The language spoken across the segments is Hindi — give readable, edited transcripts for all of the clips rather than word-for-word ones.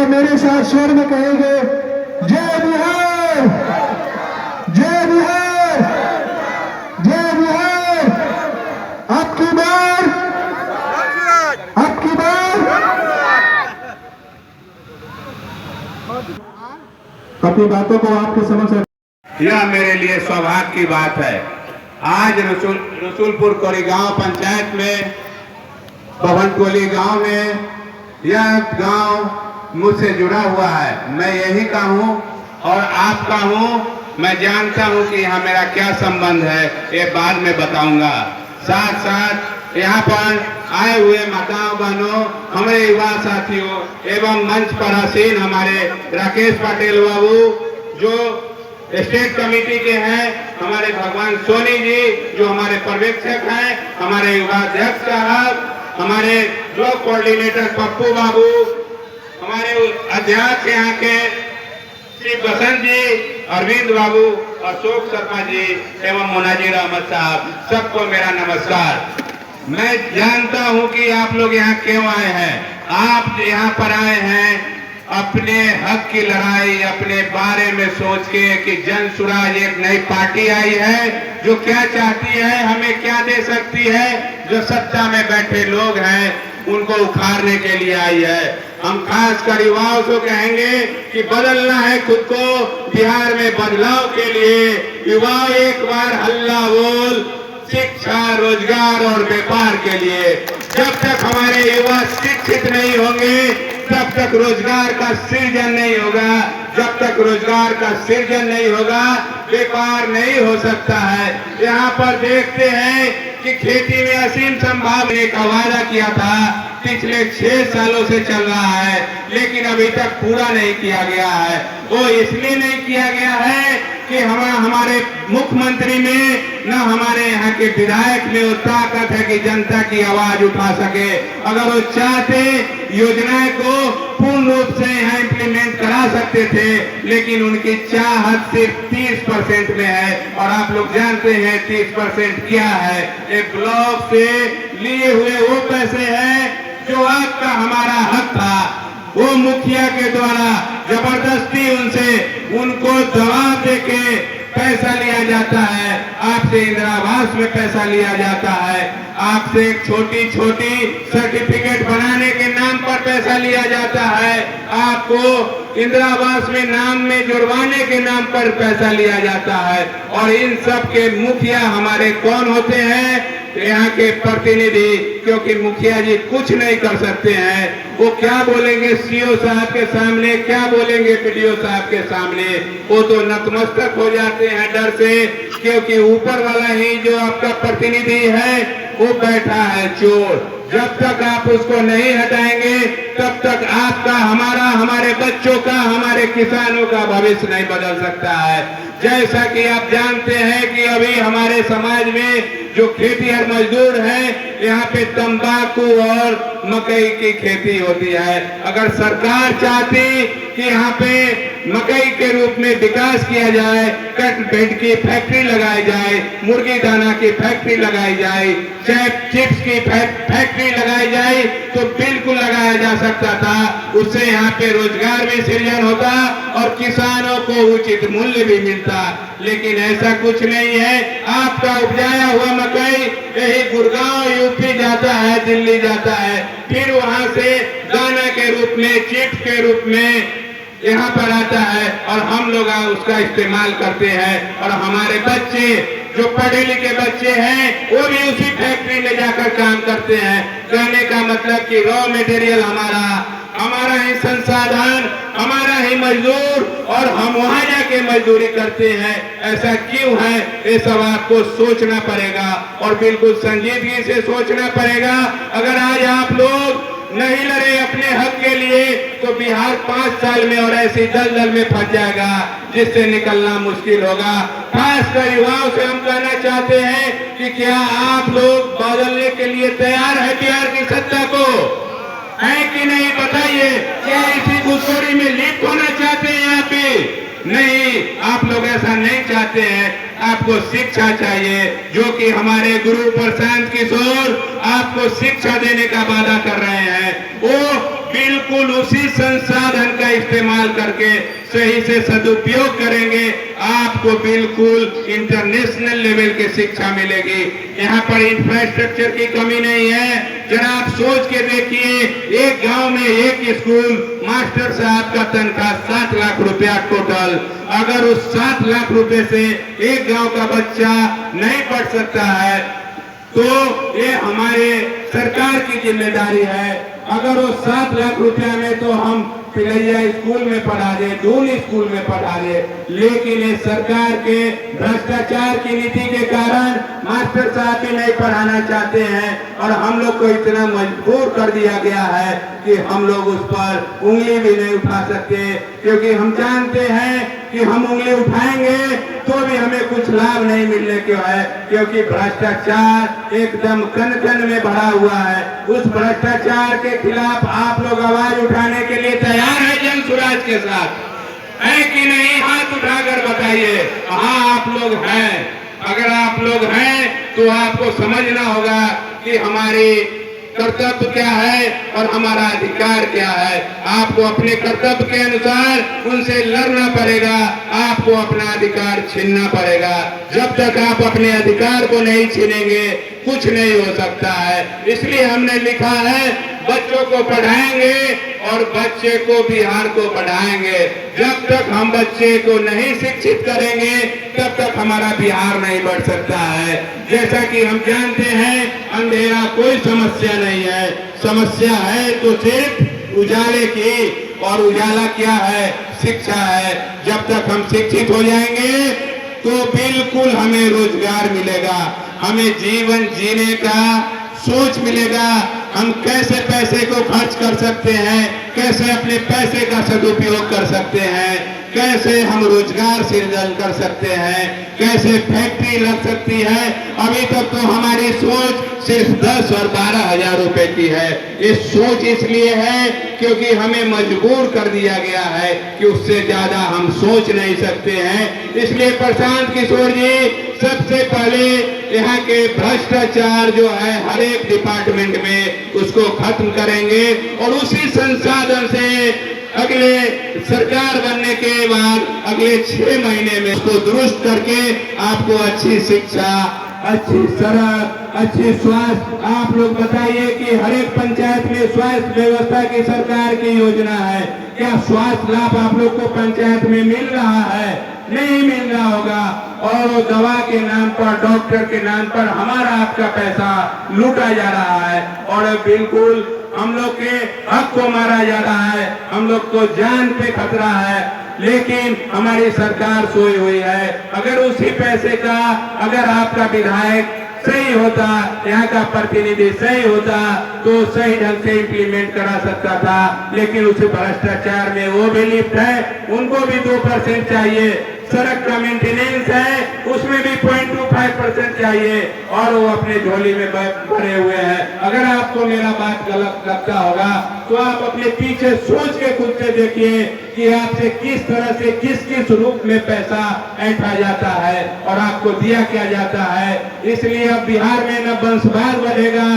मेरे साथ स्वर में कहेंगे, जय बिहार, जय बिहार, जय बिहार। आपकी बार, आपकी बार। अपनी बातों को आपके समक्ष रख। यह मेरे लिए सौभाग्य की बात है। आज रसूलपुर कोरीगांव पंचायत में भवनटोली गांव में, यह गांव मुझसे जुड़ा हुआ है। मैं यही का हूं और आपका हूं। मैं जानता हूं कि यहाँ मेरा क्या संबंध है, ये बाद में बताऊंगा। साथ साथ यहाँ पर आए हुए माताओं बहनों, हमारे युवा साथियों एवं मंच पर आसीन हमारे राकेश पटेल बाबू जो स्टेट कमेटी के हैं, हमारे भगवान सोनी जी जो हमारे पर्यवेक्षक हैं, हमारे युवा अध्यक्ष साहब, हमारे ब्लॉक कोऑर्डिनेटर पप्पू बाबू, हमारे अध्यक्ष यहाँ के श्री बसंत जी, अरविंद बाबू, अशोक शर्मा जी एवं मुनाजिर अहमद साहब, सबको मेरा नमस्कार। मैं जानता हूं कि आप लोग यहाँ क्यों आए हैं। आप यहाँ पर आए हैं अपने हक की लड़ाई, अपने बारे में सोच के कि जन सुराज एक नई पार्टी आई है जो क्या चाहती है, हमें क्या दे सकती है। जो सत्ता में बैठे लोग हैं उनको उखाड़ने के लिए आई है। हम खासकर युवाओं को कहेंगे कि बदलना है खुद को बिहार में बदलाव के लिए। युवा एक बार हल्ला बोल शिक्षा, रोजगार और व्यापार के लिए। जब तक हमारे युवा शिक्षित नहीं होंगे तब तक रोजगार का सृजन नहीं होगा। जब तक रोजगार का सृजन नहीं होगा व्यापार नहीं हो सकता है। यहाँ पर देखते हैं कि खेती में असीम संभावना का वादा किया था, पिछले 6 सालों से चल रहा है लेकिन अभी तक पूरा नहीं किया गया है। वो इसलिए नहीं किया गया है कि हमारे मुख्यमंत्री में न हमारे यहाँ के विधायक में वो ताकत है कि जनता की आवाज उठा सके। अगर वो चाहते योजनाएं को पूर्ण रूप से यहाँ इम्प्लीमेंट करा सकते थे, लेकिन उनकी चाहत सिर्फ 30% में है। और आप लोग जानते हैं 30% क्या है। एक ब्लॉक से लिए हुए वो पैसे हैं जो आपका हमारा हक था, वो मुखिया के द्वारा जबरदस्ती उनको दबाव देके पैसा लिया जाता है। आपसे इंदिरा आवास में पैसा लिया जाता है, आपसे एक छोटी छोटी सर्टिफिकेट बनाने के नाम पर पैसा लिया जाता है, आपको इंदिरा आवास में नाम में जुड़वाने के नाम पर पैसा लिया जाता है। और इन सब के मुखिया हमारे कौन होते हैं? यहाँ के प्रतिनिधि। क्योंकि मुखिया जी कुछ नहीं कर सकते हैं। वो क्या बोलेंगे सीओ साहब के सामने, क्या बोलेंगे पीडीओ साहब के सामने? वो तो नतमस्तक हो जाते हैं डर से, क्योंकि ऊपर वाला ही जो आपका प्रतिनिधि है वो बैठा है चोर। जब तक आप उसको नहीं हटाएंगे तब तक आपका, हमारा, हमारे बच्चों का, हमारे किसानों का भविष्य नहीं बदल सकता है। जैसा कि आप जानते हैं कि अभी हमारे समाज में जो खेतीहर मजदूर हैं, यहाँ पे तंबाकू और मकई की खेती होती है। अगर सरकार चाहती कि यहाँ पे मकई के रूप में विकास किया जाए, कटबेड की फैक्ट्री लगाई जाए, मुर्गी दाना की फैक्ट्री लगाई जाए, चिप्स की फैक्ट्री लगाई जाए, तो बिल्कुल लगाया जा सकता था। उससे यहाँ पे रोजगार भी सृजन होता और किसानों को उचित मूल्य भी मिलता। लेकिन ऐसा कुछ नहीं है। आपका उपजाया हुआ मकई यही गुड़गांव यूपी जाता है, दिल्ली जाता है, फिर वहां से दाना के रूप में, चिप्स के रूप में यहाँ पर आता है और हम लोग उसका इस्तेमाल करते हैं। और हमारे बच्चे जो पढ़े लिखे बच्चे हैं वो भी उसी फैक्ट्री में जाकर काम करते हैं। कहने का मतलब कि रॉ मटेरियल हमारा ही संसाधन, हमारा ही मजदूर, और हम वहां जाके मजदूरी करते हैं। ऐसा क्यों है? ये सब आपको सोचना पड़ेगा और बिल्कुल संजीदगी से सोचना पड़ेगा। अगर आज आप लोग नहीं लड़े अपने हक के लिए तो बिहार 5 साल में और ऐसी दलदल में फंस जाएगा जिससे निकलना मुश्किल होगा। खासकर युवाओं से हम कहना चाहते हैं कि क्या आप लोग बदलने के लिए तैयार है बिहार की सत्ता को? है कि नहीं बताइए। क्या इसी घुसखोरी में लिप्त होना चाहते हैं? यहाँ पे नहीं, आप लोग ऐसा नहीं चाहते हैं। आपको शिक्षा चाहिए, जो कि हमारे गुरु प्रशांत किशोर आपको शिक्षा देने का वादा कर रहे हैं। वो बिल्कुल उसी संसाधन का इस्तेमाल करके सही से सदुपयोग करेंगे, आपको बिल्कुल इंटरनेशनल लेवल की शिक्षा मिलेगी। यहाँ पर इंफ्रास्ट्रक्चर की कमी नहीं है। जरा आप सोच के देखिए, एक गांव में एक स्कूल, मास्टर साहब का तनख्वाह 7 लाख रुपया टोटल। अगर उस 7 लाख रुपए से एक गांव का बच्चा नहीं पढ़ सकता है तो ये हमारे सरकार की जिम्मेदारी है। अगर वो 7 लाख रुपया में तो हम पिलैया स्कूल में पढ़ा दे, दून स्कूल में पढ़ा दे, लेकिन ये सरकार के भ्रष्टाचार की नीति के कारण मास्टर साहब भी नहीं पढ़ाना चाहते हैं और हम लोग को इतना मजबूर कर दिया गया है कि हम लोग उस पर उंगली भी नहीं उठा सकते, क्योंकि हम जानते हैं कि हम उंगली उठाएंगे तो भी हमें कुछ लाभ नहीं मिलने क्यों है, क्योंकि भ्रष्टाचार एकदम कण कण में भरा हुआ है। उस भ्रष्टाचार के खिलाफ आप लोग आवाज उठाने के लिए तैयार है जन सुराज के साथ, है कि नहीं? हाथ उठाकर बताइए। हाँ, आप लोग हैं। अगर आप लोग हैं तो आपको समझना होगा कि हमारी कर्तव्य क्या है और हमारा अधिकार क्या है। आपको अपने कर्तव्य के अनुसार उनसे लड़ना पड़ेगा, आपको अपना अधिकार छीनना पड़ेगा। जब तक आप अपने अधिकार को नहीं छीनेंगे कुछ नहीं हो सकता है। इसलिए हमने लिखा है बच्चों को पढ़ाएंगे और बच्चे को बिहार को बढ़ाएंगे। जब तक हम बच्चे को नहीं शिक्षित करेंगे तब तक हमारा बिहार नहीं बढ़ सकता है। जैसा कि हम जानते हैं, अंधेरा कोई समस्या नहीं है, समस्या है तो सिर्फ उजाले की, और उजाला क्या है? शिक्षा है। जब तक हम शिक्षित हो जाएंगे तो बिल्कुल हमें रोजगार मिलेगा, हमें जीवन जीने का सोच मिलेगा। हम कैसे पैसे को खर्च कर सकते हैं, कैसे अपने पैसे का सदुपयोग कर सकते हैं, कैसे हम रोजगार सृजन कर सकते हैं, कैसे फैक्ट्री लग सकती है। अभी तक तो हमारी सोच सिर्फ 10 और 12 हजार रुपए की है। ये सोच इसलिए है क्योंकि हमें मजबूर कर दिया गया है कि उससे ज्यादा हम सोच नहीं सकते हैं। इसलिए प्रशांत किशोर जी सबसे पहले यहाँ के भ्रष्टाचार जो है हर एक डिपार्टमेंट में उसको खत्म करेंगे और उसी संसाधन से अगले सरकार बनने के बाद अगले 6 महीने में उसको दुरुस्त करके आपको अच्छी शिक्षा, अच्छी सड़क, अच्छी स्वास्थ्य। आप लोग बताइए कि हर एक पंचायत में स्वास्थ्य व्यवस्था की सरकार की योजना है, क्या स्वास्थ्य लाभ आप लोग को पंचायत में मिल रहा है? नहीं मिल रहा होगा। और वो दवा के नाम पर, डॉक्टर के नाम पर हमारा आपका पैसा लूटा जा रहा है और बिल्कुल हम लोग के हक को मारा जा रहा है, हम लोग को जान पे खतरा है। लेकिन हमारी सरकार सोई हुई है। अगर उसी पैसे का, अगर आपका विधायक सही होता, यहाँ का प्रतिनिधि सही होता तो सही ढंग से इम्प्लीमेंट करा सकता था, लेकिन उस भ्रष्टाचार में वो भी लिप्त है। उनको भी 2% चाहिए। सड़क का मेंटेनेंस है उसमें भी 0.25% चाहिए और वो अपने झोली में भरे हुए हैं। अगर आपको मेरा बात गलत लगता होगा तो आप अपने पीछे सोच के खुद से देखिए कि आपसे किस तरह से किस किस रूप में पैसा ऐंठा जाता है और आपको दिया क्या जाता है। इसलिए अब बिहार में न वंशवाद बढ़ेगा,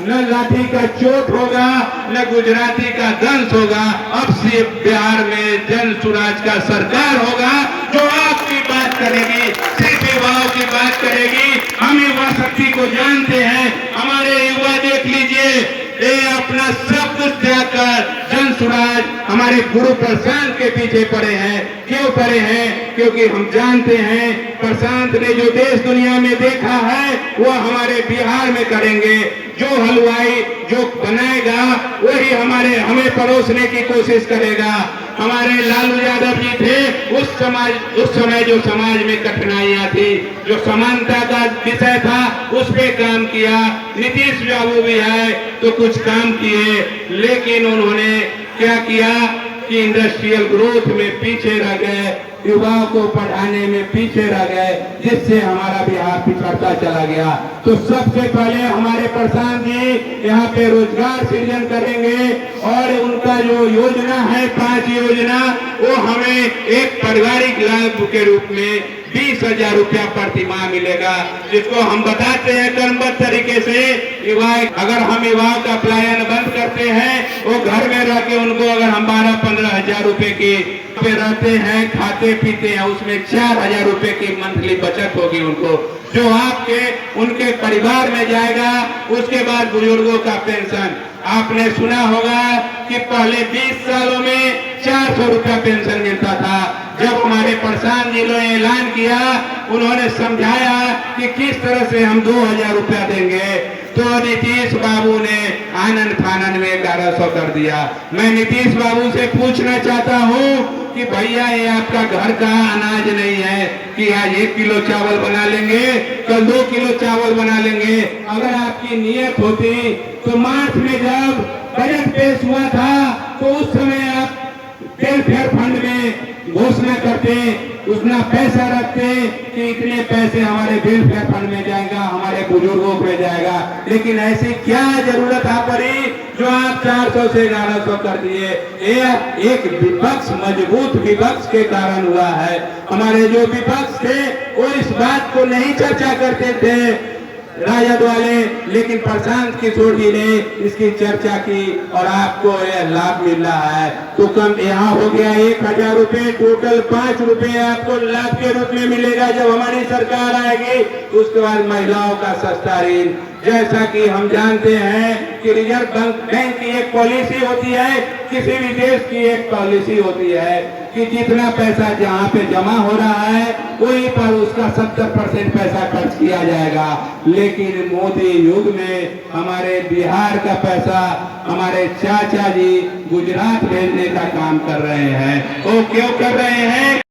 न लाठी का चोट होगा, न गुजराती का दंश होगा। अब से बिहार में जन सुराज का सरकार होगा जो आपकी बात करेगी, सिर्फ युवाओं की बात करेगी। हम युवा शक्ति को जानते हैं। हमारे युवा देख लीजिए, ये अपना सब कुछ त्याग कर जन सुराज हमारे गुरु प्रशांत के पीछे पड़े हैं। क्यों पड़े हैं? क्योंकि हम जानते हैं प्रशांत ने जो देश दुनिया में देखा है वो हमारे बिहार में करेंगे। जो हलवाई जो बनाएगा वही हमें परोसने की कोशिश करेगा। हमारे लालू यादव जी थे, उस समय जो समाज में कठिनाइयां थी, जो समानता का विषय था, उस पे काम किया। नीतीश बाबू भी है तो कुछ काम किए, लेकिन उन्होंने क्या किया कि इंडस्ट्रियल ग्रोथ में पीछे रह गए। युवाओं को पढ़ाने में पीछे रह गए, जिससे हमारा बिहार पिछड़ता चला गया। तो सबसे पहले हमारे प्रशांत जी यहाँ पे रोजगार सृजन करेंगे और उनका जो योजना है 5 योजना, वो हमें एक पारिवारिक लाभ के रूप में 20,000 रुपया प्रति माह मिलेगा, जिसको हम बताते हैं क्रमबद्ध तरीके से। अगर हम युवाओं का पलायन बंद करते हैं, वो घर में रह के उनको अगर हम 12-15 हजार रुपए के पे रहते हैं, खाते पीते हैं, उसमें 4,000 रुपए की मंथली बचत होगी उनको, जो आपके उनके परिवार में जाएगा। उसके बाद बुजुर्गों का पेंशन, आपने सुना होगा कि पहले 20 सालों में 400 रुपया पेंशन मिलता था। जब हमारे प्रशांत जी ने ऐलान किया, उन्होंने समझाया कि किस तरह से हम 2,000 रुपया देंगे, तो नीतीश बाबू ने आनंद फानन में 1100 कर दिया। मैं नीतीश बाबू से पूछना चाहता हूँ कि भैया ये आपका घर का अनाज नहीं है कि आज 1 किलो चावल बना लेंगे, कल 2 किलो चावल बना लेंगे। अगर आपकी नीयत होती तो मार्च में जब बजट पेश हुआ था, तो उस समय आप वेलफेयर फंड में घोषणा करते, उतना पैसा रखते कि इतने पैसे हमारे वेलफेयर फंड में जाएगा, हमारे बुजुर्गों को जाएगा। लेकिन ऐसी क्या जरूरत आ पड़ी जो आप 400 से 1100 कर दिए? ये एक विपक्ष, मजबूत विपक्ष के कारण हुआ है। हमारे जो विपक्ष थे वो इस बात को नहीं चर्चा करते थे राजद वाले, लेकिन प्रशांत किशोर जी ने इसकी चर्चा की और आपको यह लाभ मिल रहा है। तो कम यहाँ हो गया 1,000 रुपए, टोटल 5 रुपए आपको लाभ के रूप में मिलेगा जब हमारी सरकार आएगी। उसके बाद महिलाओं का सस्ता ऋण, जैसा कि हम जानते हैं कि रिजर्व बैंक की एक पॉलिसी होती है, किसी भी देश की एक पॉलिसी होती है कि जितना पैसा जहाँ पे जमा हो रहा है वहीं पर उसका 70% पैसा खर्च किया जाएगा। लेकिन मोदी युग में हमारे बिहार का पैसा हमारे चाचा जी गुजरात भेजने का काम कर रहे हैं। वो क्यों कर रहे हैं?